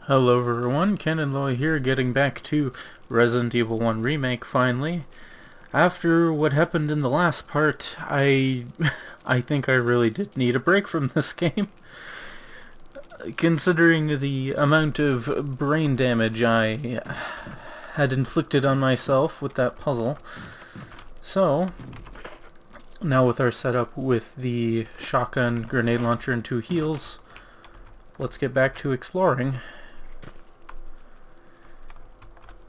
Hello everyone, Ken and Loy here, getting back to Resident Evil 1 Remake finally. After what happened in the last part, I think I really did need a break from this game. Considering the amount of brain damage I had inflicted on myself with that puzzle. So, now with our setup with the shotgun, grenade launcher, and 2 heals, let's get back to exploring.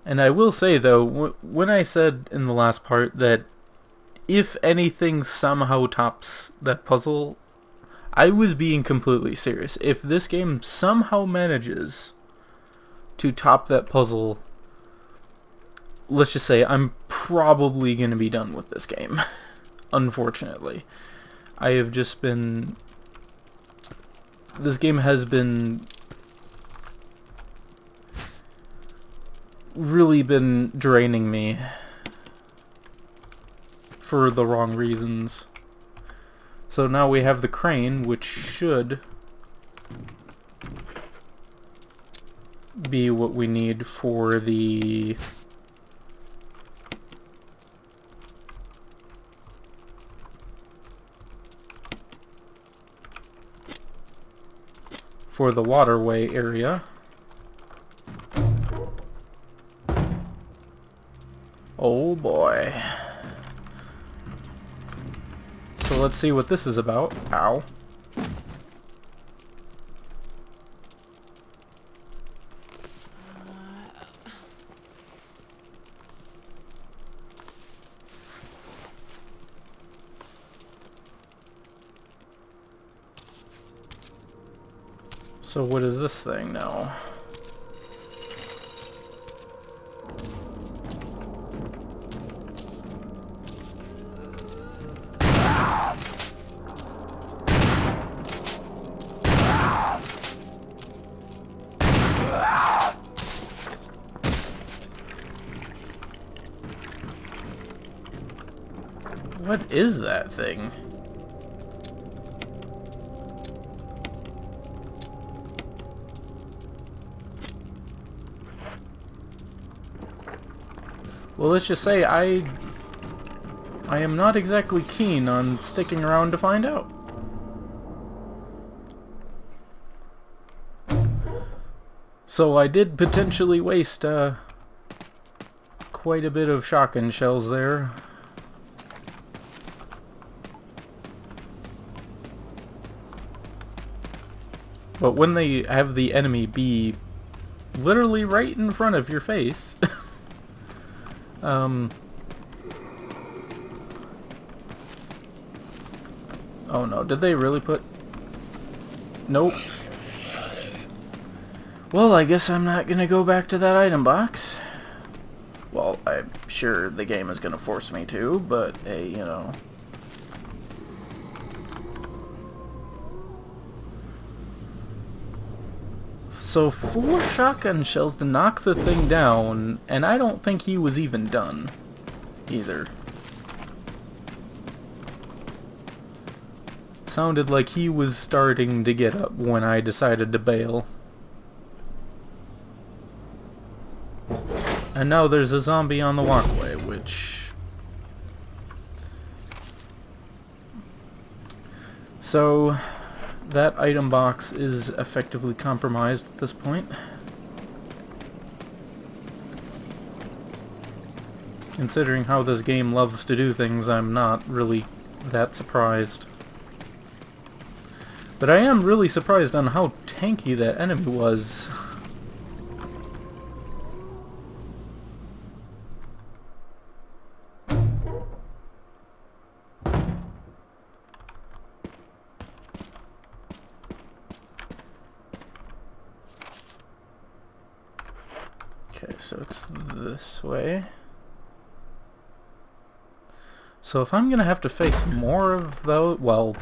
And I will say though, when I said in the last part that if anything somehow tops that puzzle, I was being completely serious. If this game somehow manages to top that puzzle, let's just say I'm probably going to be done with this game. Unfortunately. I have just been... This game has been... really been draining me for the wrong reasons. So now we have the crane, which should be what we need for the waterway area. Oh boy. So let's see what this is about. Ow. So what is this thing now? What is that thing? Well, let's just say I am not exactly keen on sticking around to find out. So I did potentially waste quite a bit of shotgun shells there. But when they have the enemy be literally right in front of your face, oh no, did they really put... Nope. Well, I guess I'm not gonna go back to that item box. Well, I'm sure the game is gonna force me to, but hey, you know. So 4 shotgun shells to knock the thing down, and I don't think he was even done, either. Sounded like he was starting to get up when I decided to bail. And now there's a zombie on the walkway, which... So... that item box is effectively compromised at this point. Considering how this game loves to do things, I'm not really that surprised. But I am really surprised on how tanky that enemy was. Okay, so it's this way. So if I'm gonna have to face more of those, well,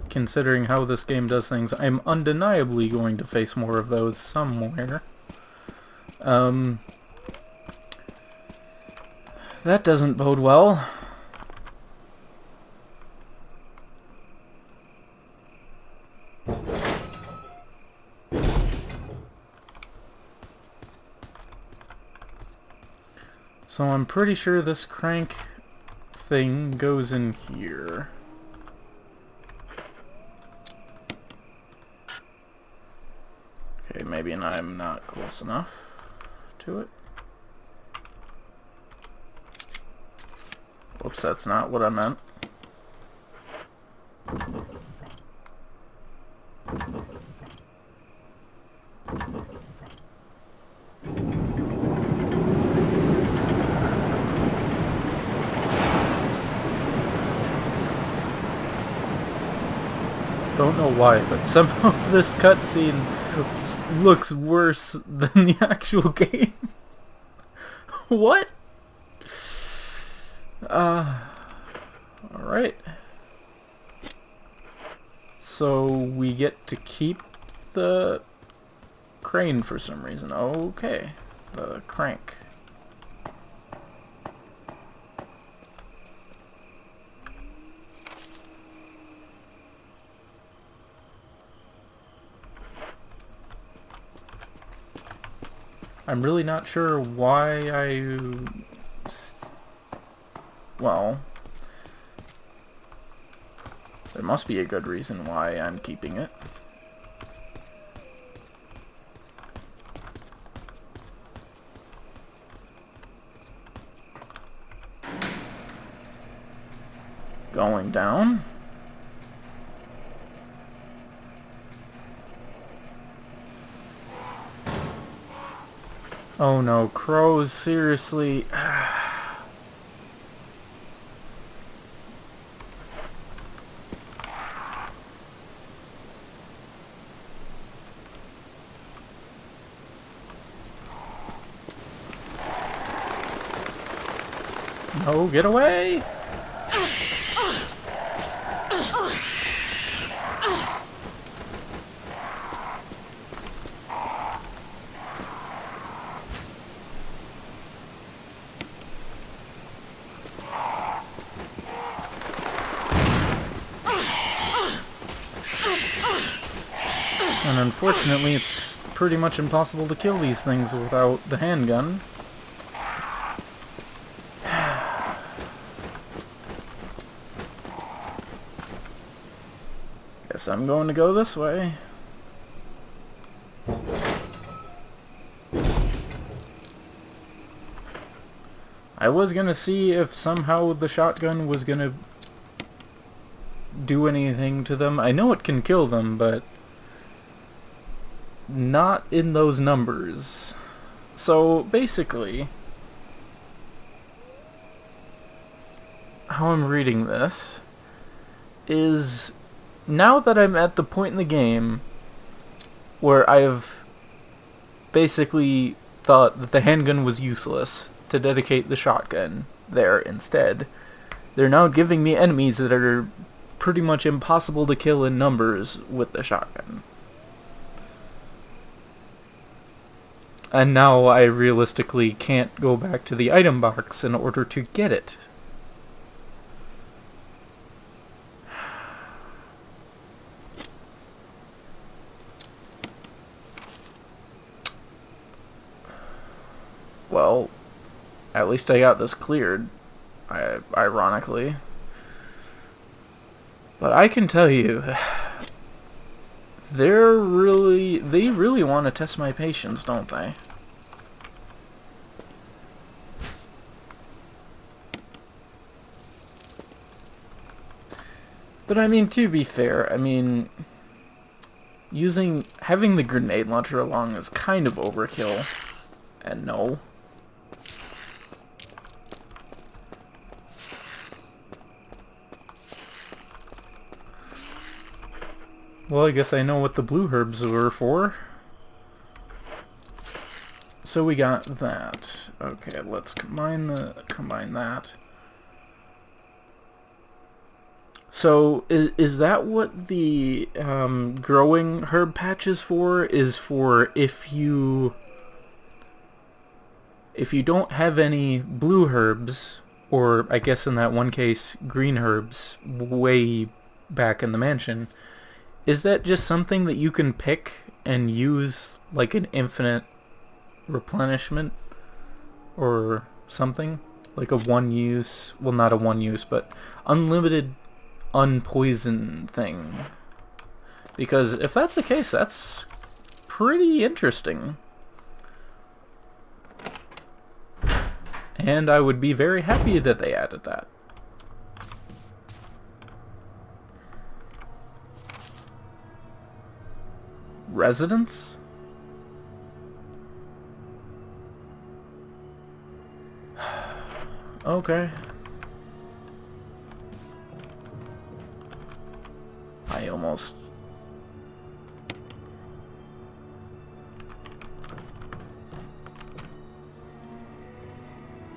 considering how this game does things, I'm undeniably going to face more of those somewhere. That doesn't bode well. So I'm pretty sure this crank thing goes in here. Okay, maybe I'm not close enough to it. Whoops, that's not what I meant. Don't know why, but somehow this cutscene looks worse than the actual game. What? Alright. So we get to keep the crane for some reason. Okay. The crank. I'm really not sure why well, there must be a good reason why I'm keeping it. Going down. Oh no, crows, seriously. No, get away! And unfortunately, it's pretty much impossible to kill these things without the handgun. Guess I'm going to go this way. I was gonna see if somehow the shotgun was gonna do anything to them. I know it can kill them, but not in those numbers. So basically, how I'm reading this is, now that I'm at the point in the game where I've basically thought that the handgun was useless to dedicate the shotgun there instead, they're now giving me enemies that are pretty much impossible to kill in numbers with the shotgun. And now I realistically can't go back to the item box in order to get it. Well, at least I got this cleared, ironically. But I can tell you, they really want to test my patience, don't they? But I mean, to be fair, I mean, having the grenade launcher along is kind of overkill. And no. Well, I guess I know what the blue herbs were for. So we got that. Okay, let's combine that. So is that what the growing herb patch is for? Is for if you don't have any blue herbs, or I guess in that one case green herbs way back in the mansion, is that just something that you can pick and use like an infinite replenishment? Or something. Like a one-use, well, not a one-use, but unlimited unpoison thing. Because if that's the case, that's pretty interesting. And I would be very happy that they added that. Residence? Okay. I almost...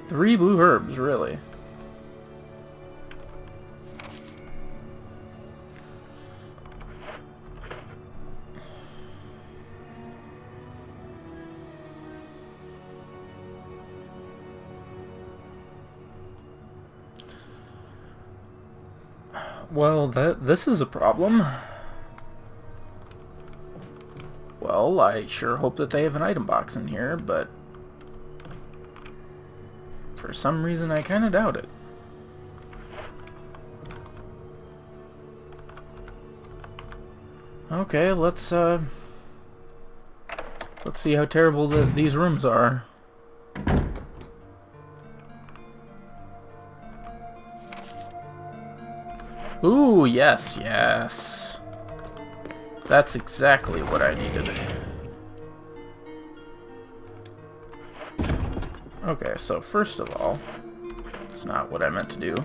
Three blue herbs, really? Well, this is a problem. Well, I sure hope that they have an item box in here, but for some reason I kinda doubt it. Okay, let's see how terrible these rooms are. Ooh, yes, yes. That's exactly what I needed. Okay, so first of all, it's not what I meant to do.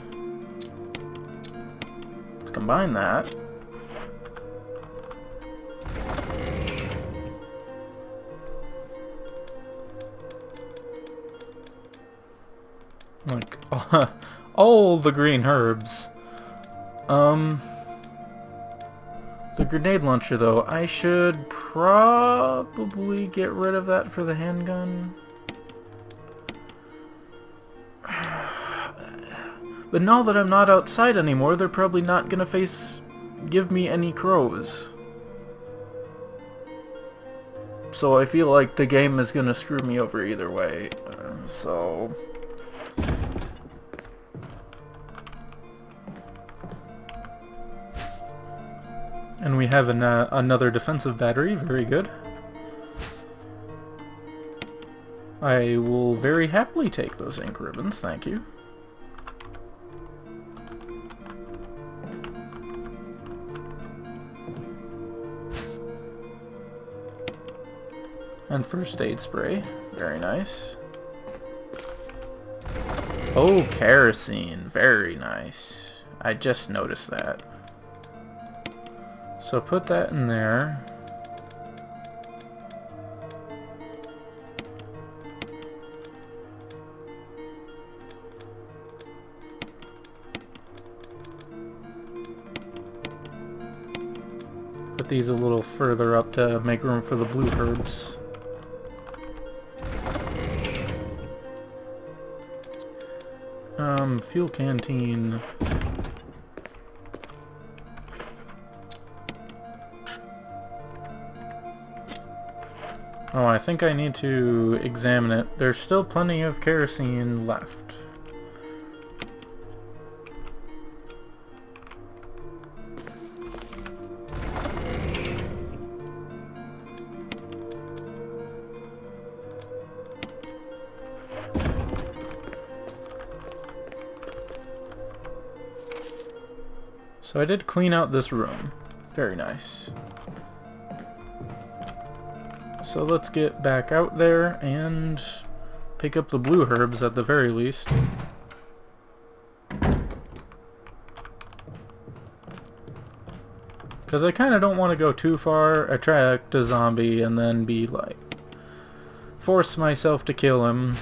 Let's combine that. Like, all the green herbs. The grenade launcher, though, I should probably get rid of that for the handgun. But now that I'm not outside anymore, they're probably not gonna give me any crows. So I feel like the game is gonna screw me over either way. So... And we have another defensive battery, very good. I will very happily take those ink ribbons, thank you. And first aid spray, very nice. Oh, kerosene, very nice. I just noticed that. So put that in there. Put these a little further up to make room for the blue herbs. Fuel canteen. Oh, I think I need to examine it. There's still plenty of kerosene left. So I did clean out this room. Very nice. So let's get back out there and pick up the blue herbs at the very least. Because I kind of don't want to go too far, attract a zombie, and then be like... force myself to kill him.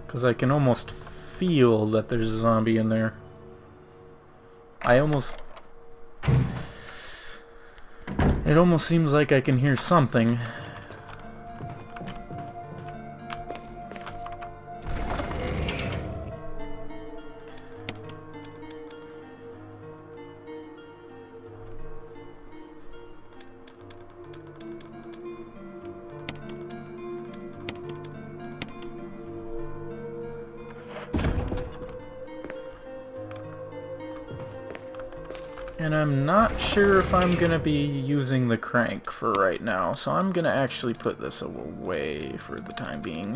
Because I can almost feel that there's a zombie in there. It almost seems like I can hear something. And I'm not sure if I'm gonna be using the crank for right now, so I'm gonna actually put this away for the time being.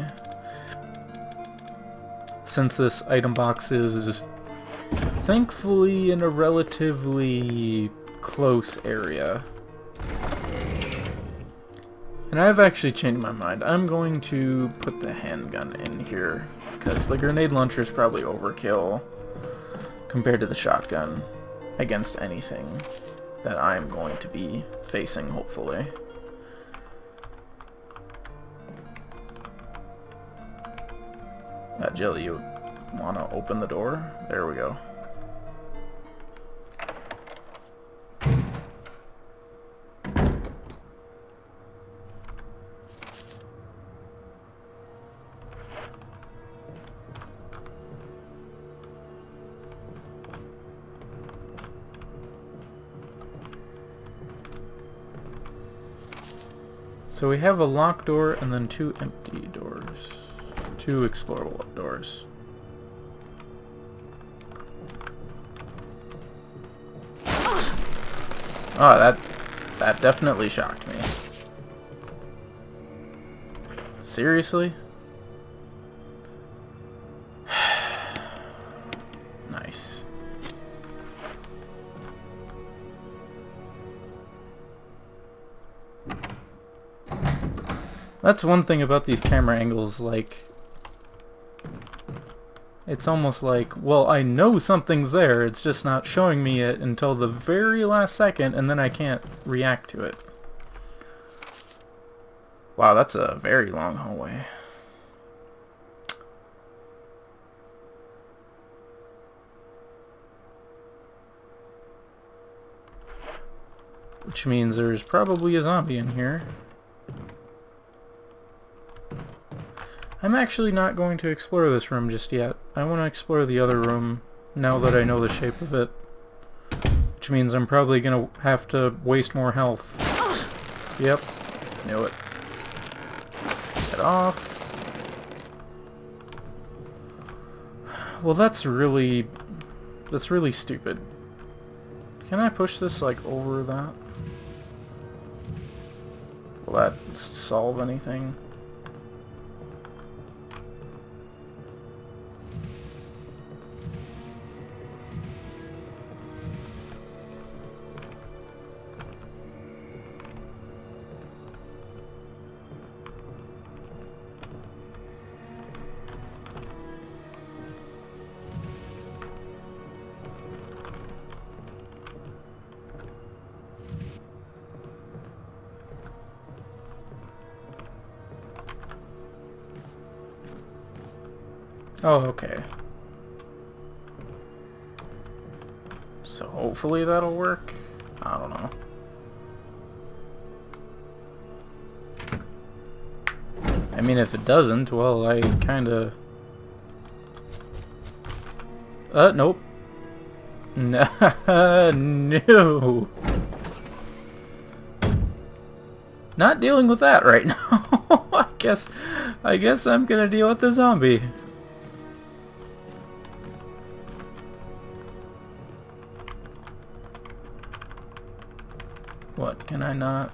Since this item box is thankfully in a relatively close area. And I've actually changed my mind. I'm going to put the handgun in here, because the grenade launcher is probably overkill compared to the shotgun against anything that I'm going to be facing, hopefully. Jill, you want to open the door? There we go. So we have a locked door and then 2 empty doors. 2 explorable doors. Oh, that definitely shocked me. Seriously? Nice. That's one thing about these camera angles, like, it's almost like, well, I know something's there, it's just not showing me it until the very last second, and then I can't react to it. Wow, that's a very long hallway. Which means there's probably a zombie in here. I'm actually not going to explore this room just yet. I want to explore the other room now that I know the shape of it. Which means I'm probably going to have to waste more health. Yep. Knew it. Get off. Well, that's really stupid. Can I push this, like, over that? Will that solve anything? Oh, okay. So hopefully that'll work. I don't know. I mean, if it doesn't, well, I kinda... nope. No. No. Not dealing with that right now. I guess I'm gonna deal with the zombie. What, can I not?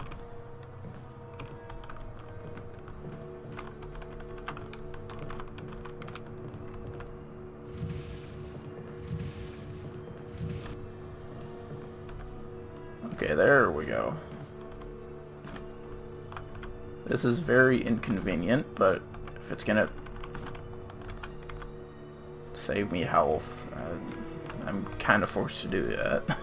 Okay, there we go. This is very inconvenient, but if it's gonna save me health, I'm kind of forced to do that.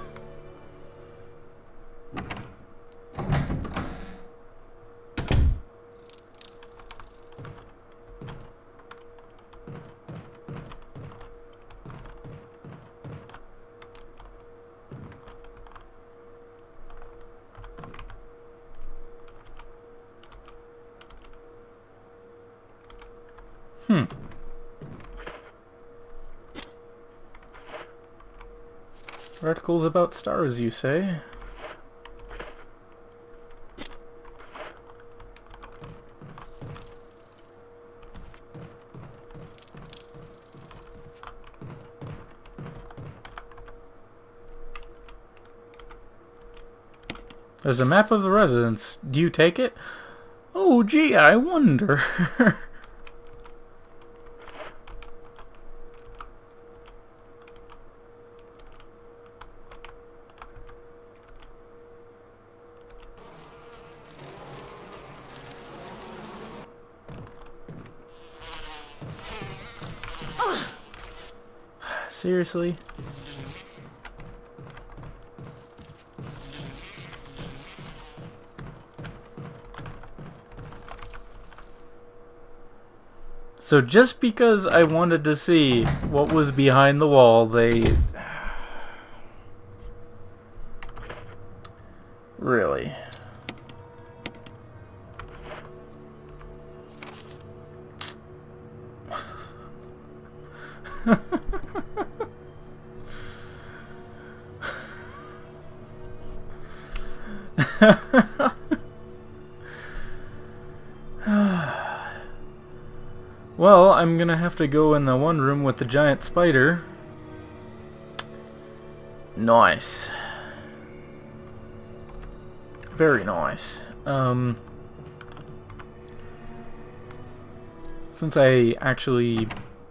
Articles about stars, you say? There's a map of the residence. Do you take it? Oh, gee, I wonder. Seriously? So just because I wanted to see what was behind the wall, they... Really? Well, I'm gonna have to go in the one room with the giant spider. Nice. Very nice. Since I actually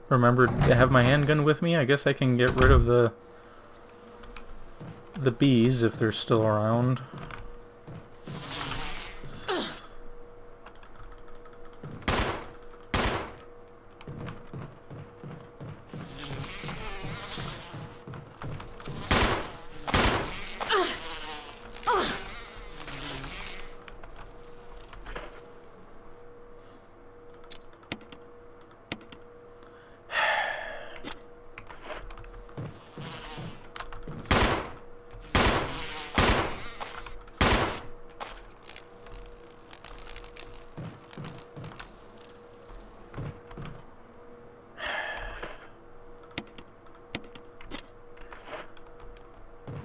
remembered to have my handgun with me, I guess I can get rid of the bees if they're still around.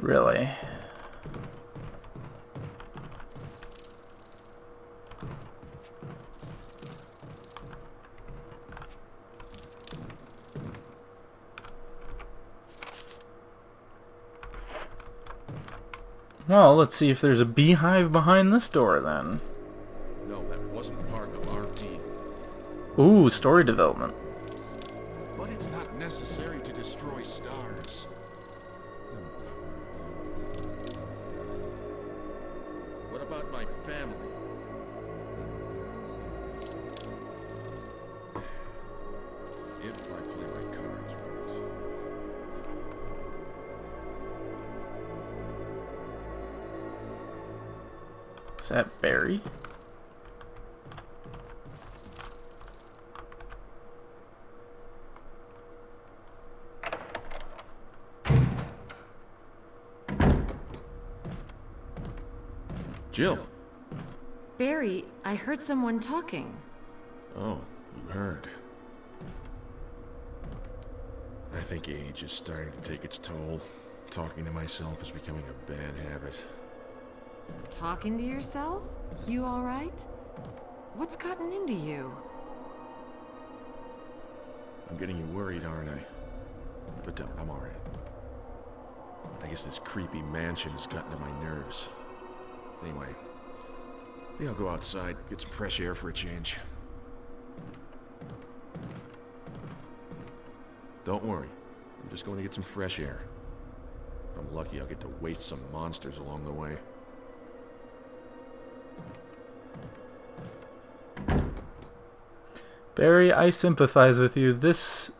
Really? Well, let's see if there's a beehive behind this door then. No, that wasn't part of our deal. Ooh, story development. But it's not necessary to destroy stars. What about my family? If I play my cards right. Is that Barry? Jill! Barry, I heard someone talking. Oh, you heard. I think age is starting to take its toll. Talking to myself is becoming a bad habit. Talking to yourself? You all right? What's gotten into you? I'm getting you worried, aren't I? But I'm alright. I guess this creepy mansion has gotten to my nerves. Anyway, I think I'll go outside, get some fresh air for a change. Don't worry, I'm just going to get some fresh air. If I'm lucky, I'll get to waste some monsters along the way. Barry, I sympathize with you. This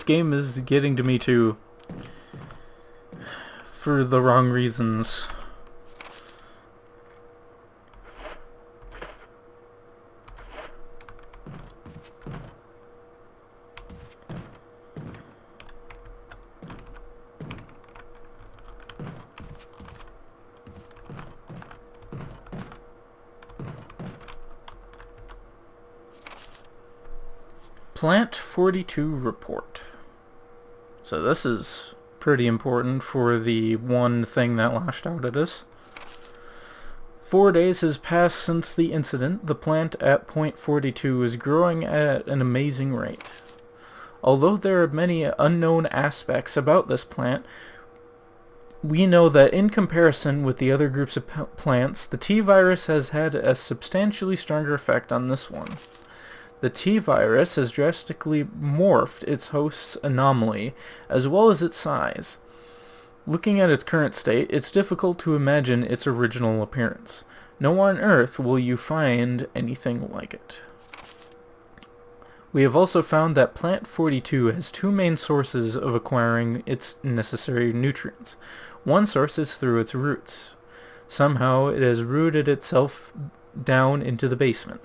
game is getting to me too. For the wrong reasons. Plant 42 report. So this is pretty important for the one thing that lashed out at us. 4 days has passed since the incident. The plant at point 42 is growing at an amazing rate. Although there are many unknown aspects about this plant, we know that in comparison with the other groups of plants, the T-virus has had a substantially stronger effect on this one. The T-virus has drastically morphed its host's anomaly, as well as its size. Looking at its current state, it's difficult to imagine its original appearance. Nowhere on Earth will you find anything like it. We have also found that Plant 42 has two main sources of acquiring its necessary nutrients. One source is through its roots. Somehow it has rooted itself down into the basement.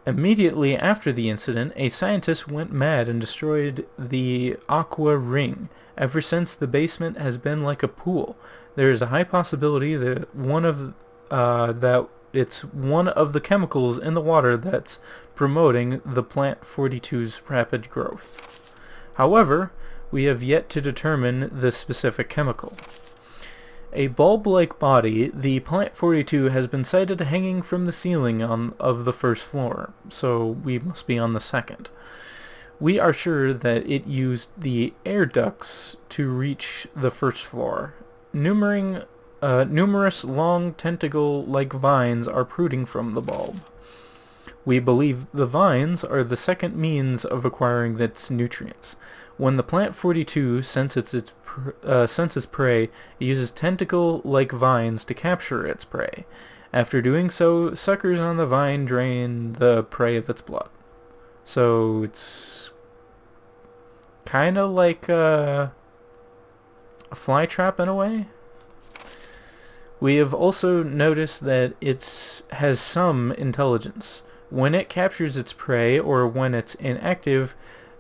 Immediately after the incident, a scientist went mad and destroyed the Aqua Ring. Ever since, the basement has been like a pool. There is a high possibility that it's one of the chemicals in the water that's promoting the Plant 42's rapid growth. However, we have yet to determine the specific chemical. A bulb-like body, the Plant 42 has been sighted hanging from the ceiling of the first floor, so we must be on the second. We are sure that it used the air ducts to reach the first floor. Numerous long tentacle-like vines are protruding from the bulb. We believe the vines are the second means of acquiring its nutrients. When the Plant 42 senses prey, it uses tentacle-like vines to capture its prey. After doing so, suckers on the vine drain the prey of its blood. So it's kind of like a fly trap in a way. We have also noticed that it has some intelligence. When it captures its prey or when it's inactive,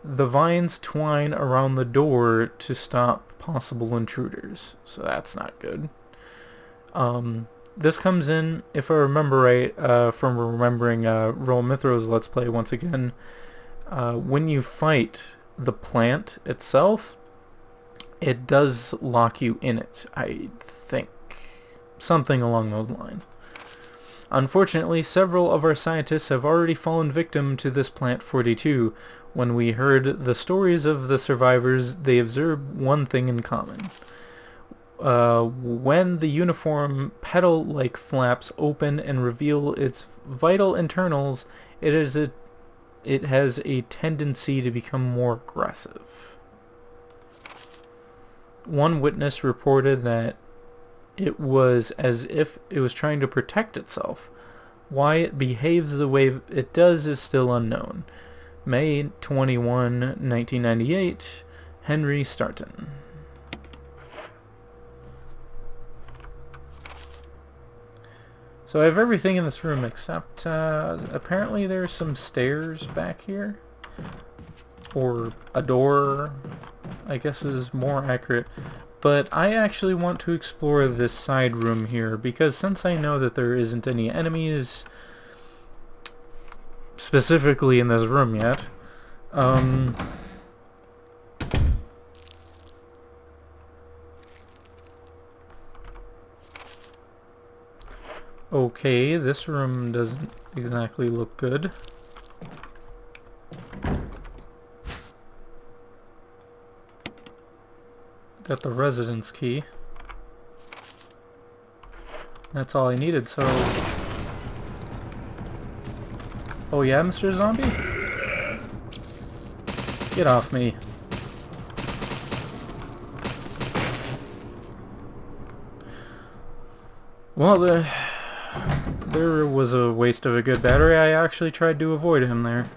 the vines twine around the door to stop possible intruders. So that's not good. This comes in, if I remember right, from remembering Roll Mithro's Let's Play once again. When you fight the plant itself, it does lock you in it, I think. Something along those lines. Unfortunately, several of our scientists have already fallen victim to this Plant 42. When we heard the stories of the survivors, they observed one thing in common. When the uniform petal-like flaps open and reveal its vital internals, it has a tendency to become more aggressive. One witness reported that it was as if it was trying to protect itself. Why it behaves the way it does is still unknown. May 21, 1998, Henry Starton. So I have everything in this room except apparently there's some stairs back here. Or a door, I guess is more accurate. But I actually want to explore this side room here, because since I know that there isn't any enemies specifically in this room yet, okay, this room doesn't exactly look good. Got the residence key. That's all I needed, so... Oh yeah, Mr. Zombie? Get off me. Well, there was a waste of a good battery. I actually tried to avoid him there.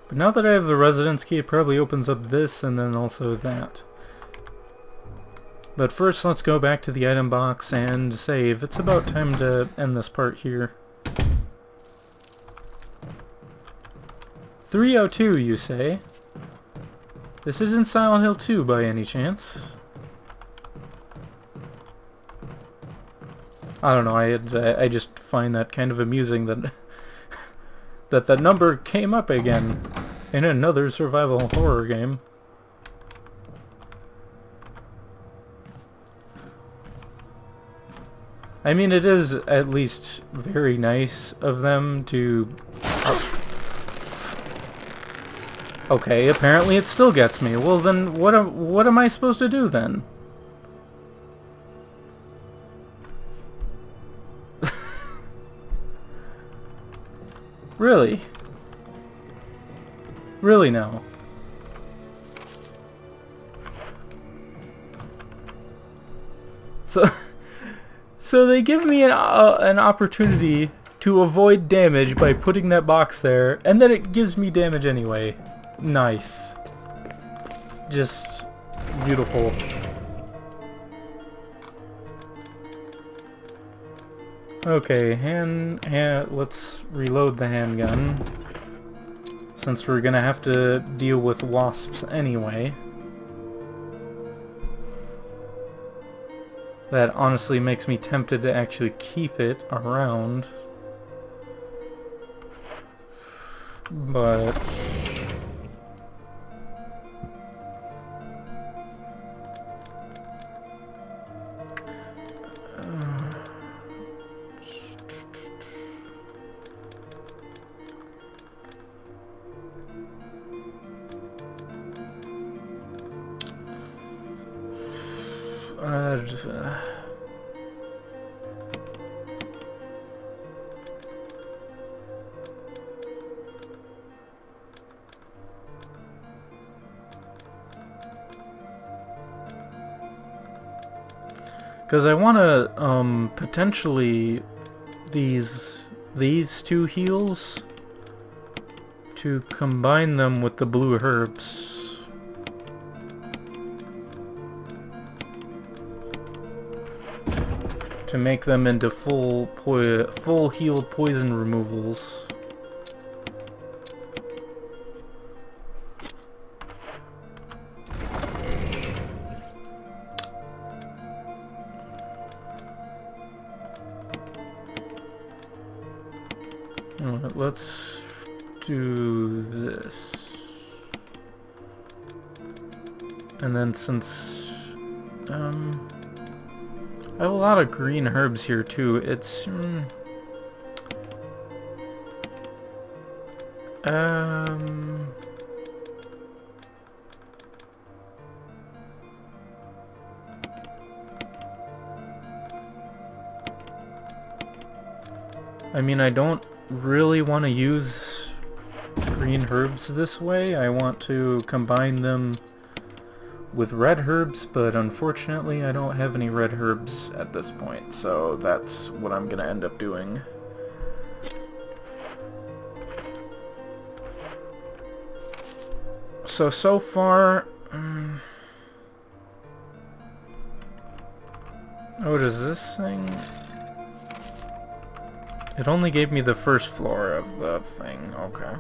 But now that I have the residence key, it probably opens up this and then also that. But first, let's go back to the item box and save. It's about time to end this part here. 302, you say? This isn't Silent Hill 2 by any chance. I don't know, I just find that kind of amusing that that the number came up again in another survival horror game. I mean, it is at least very nice of them to... Okay, apparently it still gets me. Well then, what am I supposed to do then? Really? Really now? So, so they give me an opportunity to avoid damage by putting that box there, and then it gives me damage anyway. Nice. Just beautiful. Okay, let's reload the handgun, since we're gonna have to deal with wasps anyway. That honestly makes me tempted to actually keep it around. But... because I want to potentially these two heals to combine them with the blue herbs. To make them into full healed poison removals. Alright, let's do this. And then since I have a lot of green herbs here too. It's I mean, I don't really want to use green herbs this way. I want to combine them with red herbs, but unfortunately I don't have any red herbs at this point, so that's what I'm gonna end up doing. So far... what is this thing? It only gave me the first floor of the thing, okay.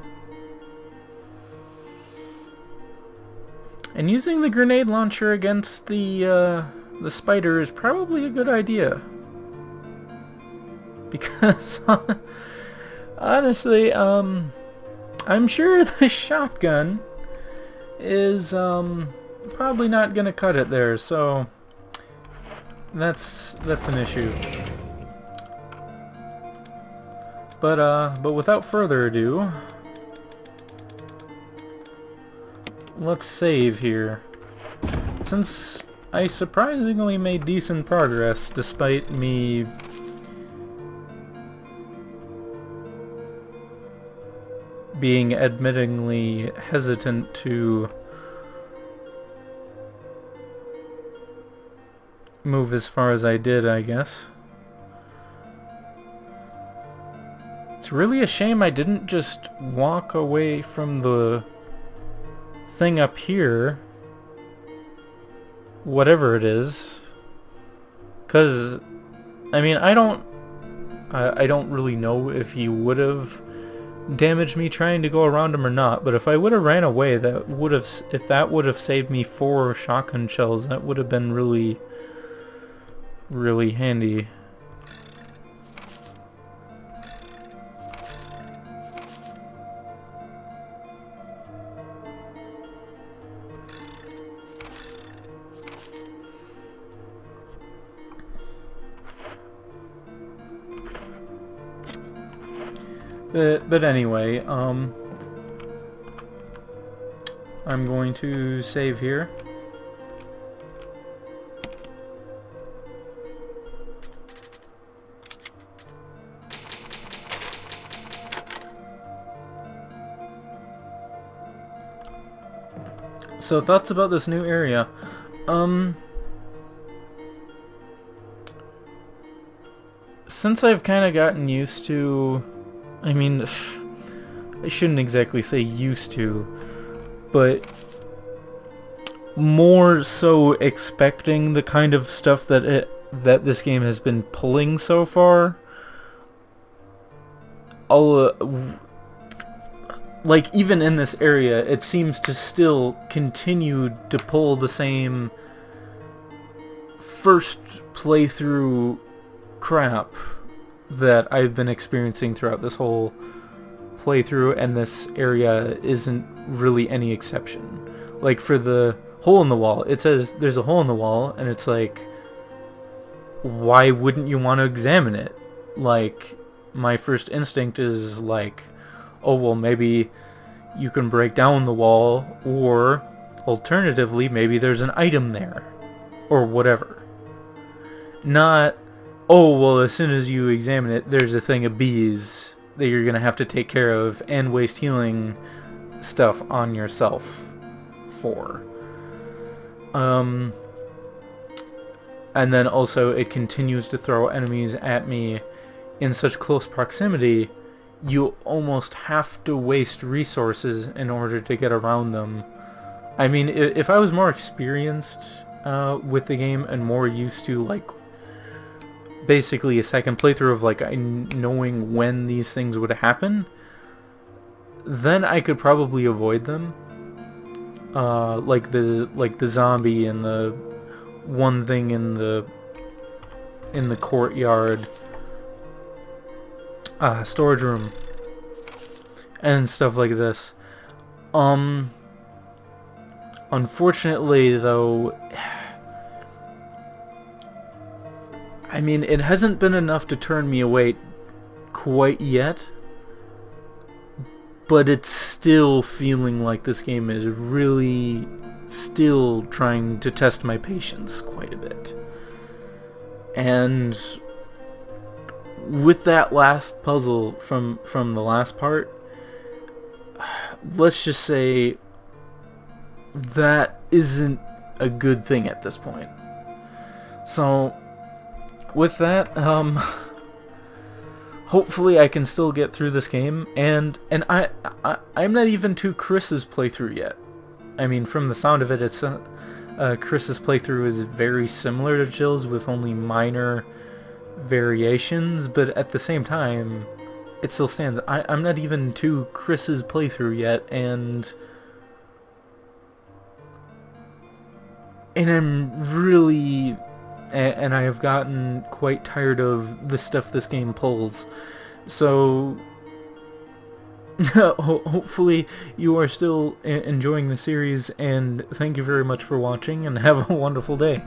And using the grenade launcher against the spider is probably a good idea. Because, honestly, I'm sure the shotgun is, probably not gonna cut it there, so that's an issue. But without further ado, let's save here. Since I surprisingly made decent progress despite me being admittingly hesitant to move as far as I did, I guess. It's really a shame I didn't just walk away from the thing up here, whatever it is, because I mean I don't really know if he would have damaged me trying to go around him or not, but if I would have ran away, if that would have saved me 4 shotgun shells, that would have been really handy. But anyway, I'm going to save here. So thoughts about this new area. Since I've kind of gotten used to, I mean, I shouldn't exactly say used to, but more so expecting the kind of stuff that this game has been pulling so far. Like, even in this area, it seems to still continue to pull the same first playthrough crap that I've been experiencing throughout this whole playthrough, and this area isn't really any exception. Like, for the hole in the wall, it says there's a hole in the wall, and it's like, why wouldn't you want to examine it? Like, my first instinct is like, oh, well, maybe you can break down the wall, or alternatively, maybe there's an item there, or whatever. Not, oh, well, as soon as you examine it, there's a thing of bees that you're going to have to take care of and waste healing stuff on yourself for. And then also it continues to throw enemies at me in such close proximity, you almost have to waste resources in order to get around them. I mean, if I was more experienced with the game and more used to, like, basically a second playthrough of, like, knowing when these things would happen, then I could probably avoid them. Like the zombie and the one thing in the courtyard storage room and stuff like this. Unfortunately, though, I mean, it hasn't been enough to turn me away quite yet, but it's still feeling like this game is really still trying to test my patience quite a bit. And with that last puzzle from the last part, let's just say that isn't a good thing at this point. So with that, hopefully I can still get through this game, and I'm not even to Chris's playthrough yet. I mean, from the sound of it, it's Chris's playthrough is very similar to Jill's with only minor variations, but at the same time, it still stands. I'm not even to Chris's playthrough yet, and I'm really, and I have gotten quite tired of the stuff this game pulls. So hopefully you are still enjoying the series, and thank you very much for watching, and have a wonderful day.